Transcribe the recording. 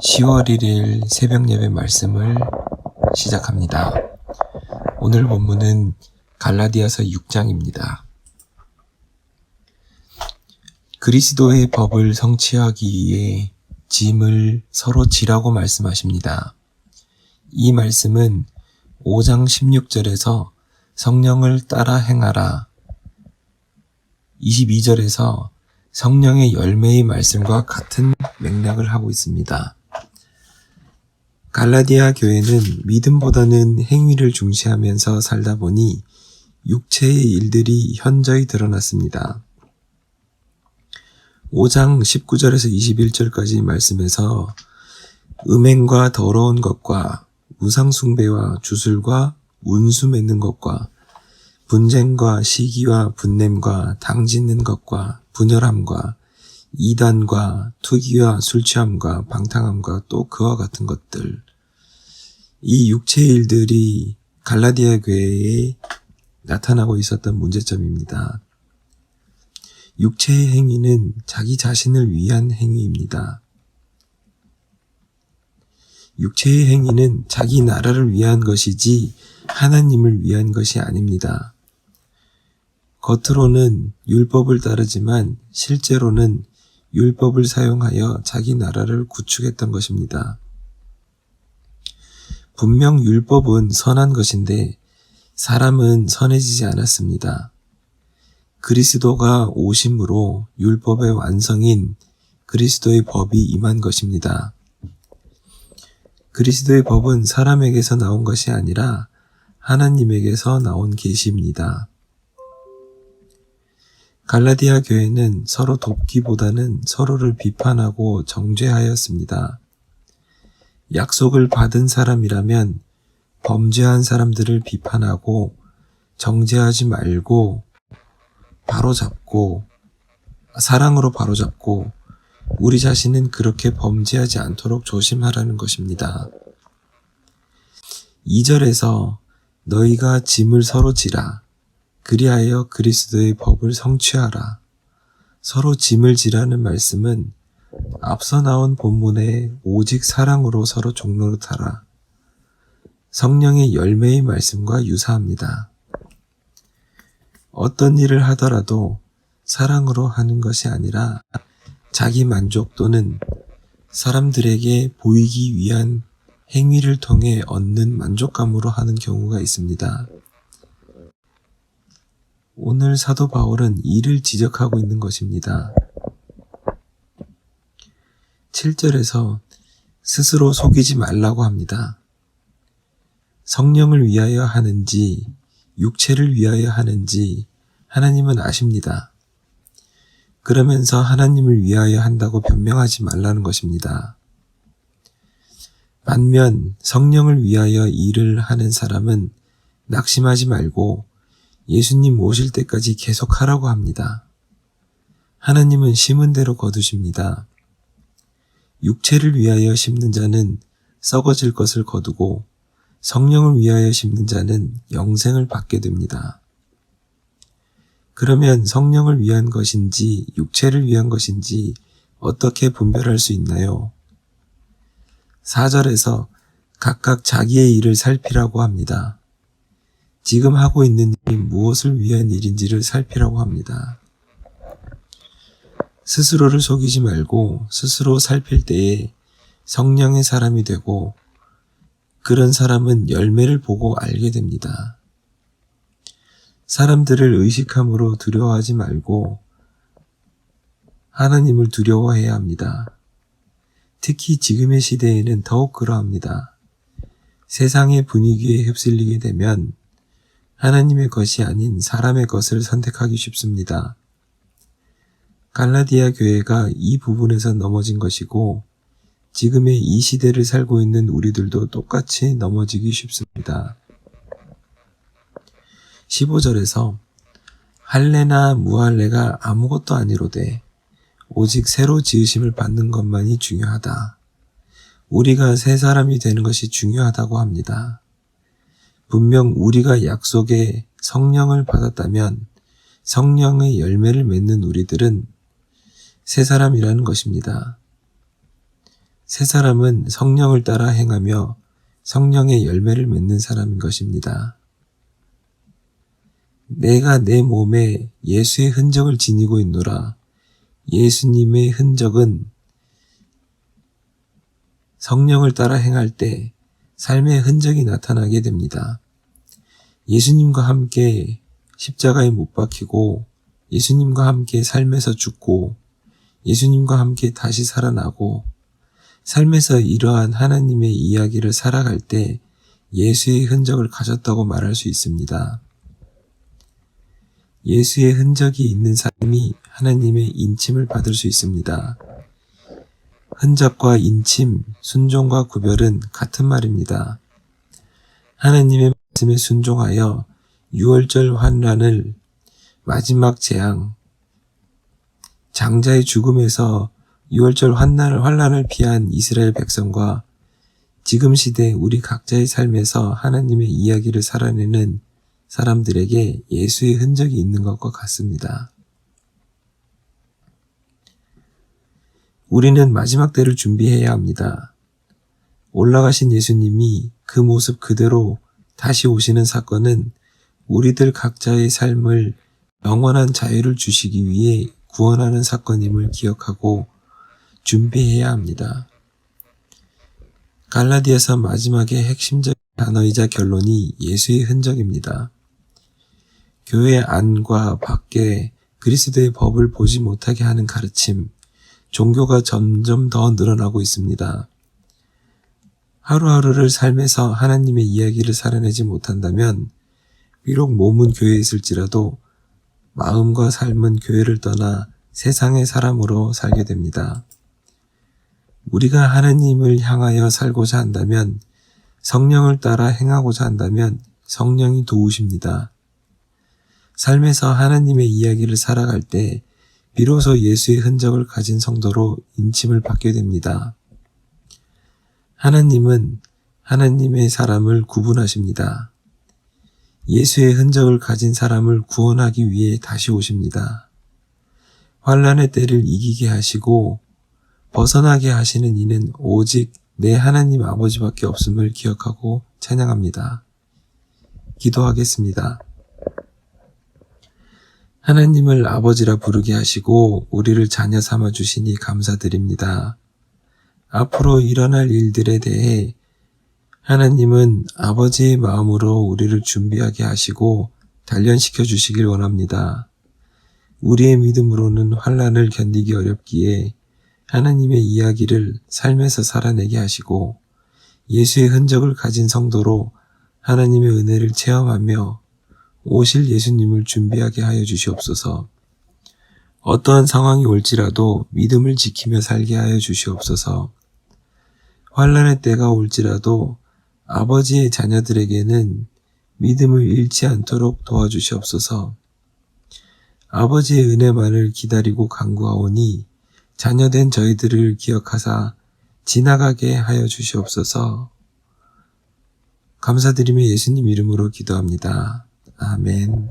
10월 1일 새벽 예배 말씀을 시작합니다. 오늘 본문은 갈라디아서 6장입니다. 그리스도의 법을 성취하기 위해 짐을 서로 지라고 말씀하십니다. 이 말씀은 5장 16절에서 성령을 따라 행하라, 22절에서 성령의 열매의 말씀과 같은 맥락을 하고 있습니다. 갈라디아 교회는 믿음보다는 행위를 중시하면서 살다 보니 육체의 일들이 현저히 드러났습니다. 5장 19절에서 21절까지 말씀에서 음행과 더러운 것과 우상숭배와 주술과 운수 맺는 것과 분쟁과 시기와 분냄과 당짓는 것과 분열함과 이단과 투기와 술취함과 방탕함과 또 그와 같은 것들, 이 육체의 일들이 갈라디아 교회에 나타나고 있었던 문제점입니다. 육체의 행위는 자기 자신을 위한 행위입니다. 육체의 행위는 자기 나라를 위한 것이지 하나님을 위한 것이 아닙니다. 겉으로는 율법을 따르지만 실제로는 율법을 사용하여 자기 나라를 구축했던 것입니다. 분명 율법은 선한 것인데 사람은 선해지지 않았습니다. 그리스도가 오심으로 율법의 완성인 그리스도의 법이 임한 것입니다. 그리스도의 법은 사람에게서 나온 것이 아니라 하나님에게서 나온 계시입니다. 갈라디아 교회는 서로 돕기보다는 서로를 비판하고 정죄하였습니다. 약속을 받은 사람이라면 범죄한 사람들을 비판하고 정죄하지 말고 사랑으로 바로잡고 우리 자신은 그렇게 범죄하지 않도록 조심하라는 것입니다. 2절에서 너희가 짐을 서로 지라, 그리하여 그리스도의 법을 성취하라. 서로 짐을 지라는 말씀은 앞서 나온 본문에 오직 사랑으로 서로 종로로 타라, 성령의 열매의 말씀과 유사합니다. 어떤 일을 하더라도 사랑으로 하는 것이 아니라 자기 만족 또는 사람들에게 보이기 위한 행위를 통해 얻는 만족감으로 하는 경우가 있습니다. 오늘 사도 바울은 이를 지적하고 있는 것입니다. 7절에서 스스로 속이지 말라고 합니다. 성령을 위하여 하는지 육체를 위하여 하는지 하나님은 아십니다. 그러면서 하나님을 위하여 한다고 변명하지 말라는 것입니다. 반면 성령을 위하여 일을 하는 사람은 낙심하지 말고 예수님 오실 때까지 계속하라고 합니다. 하나님은 심은 대로 거두십니다. 육체를 위하여 심는 자는 썩어질 것을 거두고 성령을 위하여 심는 자는 영생을 받게 됩니다. 그러면 성령을 위한 것인지 육체를 위한 것인지 어떻게 분별할 수 있나요? 4절에서 각각 자기의 일을 살피라고 합니다. 지금 하고 있는 일이 무엇을 위한 일인지를 살피라고 합니다. 스스로를 속이지 말고 스스로 살필 때에 성령의 사람이 되고 그런 사람은 열매를 보고 알게 됩니다. 사람들을 의식함으로 두려워하지 말고 하나님을 두려워해야 합니다. 특히 지금의 시대에는 더욱 그러합니다. 세상의 분위기에 휩쓸리게 되면 하나님의 것이 아닌 사람의 것을 선택하기 쉽습니다. 갈라디아 교회가 이 부분에서 넘어진 것이고 지금의 이 시대를 살고 있는 우리들도 똑같이 넘어지기 쉽습니다. 15절에서 할례나 무할례가 아무것도 아니로되 오직 새로 지으심을 받는 것만이 중요하다. 우리가 새 사람이 되는 것이 중요하다고 합니다. 분명 우리가 약속의 성령을 받았다면 성령의 열매를 맺는 우리들은 새 사람이라는 것입니다. 새 사람은 성령을 따라 행하며 성령의 열매를 맺는 사람인 것입니다. 내가 내 몸에 예수의 흔적을 지니고 있노라. 예수님의 흔적은 성령을 따라 행할 때 삶의 흔적이 나타나게 됩니다. 예수님과 함께 십자가에 못 박히고 예수님과 함께 삶에서 죽고 예수님과 함께 다시 살아나고 삶에서 이러한 하나님의 이야기를 살아갈 때 예수의 흔적을 가졌다고 말할 수 있습니다. 예수의 흔적이 있는 사람이 하나님의 인침을 받을 수 있습니다. 흔적과 인침, 순종과 구별은 같은 말입니다. 하나님의 말씀에 순종하여 유월절 환란을 마지막 재앙, 장자의 죽음에서 유월절 환란을 피한 이스라엘 백성과 지금 시대 우리 각자의 삶에서 하나님의 이야기를 살아내는 사람들에게 예수의 흔적이 있는 것과 같습니다. 우리는 마지막 때를 준비해야 합니다. 올라가신 예수님이 그 모습 그대로 다시 오시는 사건은 우리들 각자의 삶을 영원한 자유를 주시기 위해 구원하는 사건임을 기억하고 준비해야 합니다. 갈라디아서 마지막의 핵심적인 단어이자 결론이 예수의 흔적입니다. 교회 안과 밖에 그리스도의 법을 보지 못하게 하는 가르침, 종교가 점점 더 늘어나고 있습니다. 하루하루를 삶에서 하나님의 이야기를 살아내지 못한다면 비록 몸은 교회에 있을지라도 마음과 삶은 교회를 떠나 세상의 사람으로 살게 됩니다. 우리가 하나님을 향하여 살고자 한다면 성령을 따라 행하고자 한다면 성령이 도우십니다. 삶에서 하나님의 이야기를 살아갈 때 비로소 예수의 흔적을 가진 성도로 인침을 받게 됩니다. 하나님은 하나님의 사람을 구분하십니다. 예수의 흔적을 가진 사람을 구원하기 위해 다시 오십니다. 환란의 때를 이기게 하시고 벗어나게 하시는 이는 오직 내 하나님 아버지밖에 없음을 기억하고 찬양합니다. 기도하겠습니다. 하나님을 아버지라 부르게 하시고 우리를 자녀 삼아 주시니 감사드립니다. 앞으로 일어날 일들에 대해 하나님은 아버지의 마음으로 우리를 준비하게 하시고 단련시켜 주시길 원합니다. 우리의 믿음으로는 환란을 견디기 어렵기에 하나님의 이야기를 삶에서 살아내게 하시고 예수의 흔적을 가진 성도로 하나님의 은혜를 체험하며 오실 예수님을 준비하게 하여 주시옵소서. 어떠한 상황이 올지라도 믿음을 지키며 살게 하여 주시옵소서. 환란의 때가 올지라도 아버지의 자녀들에게는 믿음을 잃지 않도록 도와주시옵소서. 아버지의 은혜만을 기다리고 간구하오니 자녀된 저희들을 기억하사 지나가게 하여 주시옵소서. 감사드리며 예수님 이름으로 기도합니다. 아멘.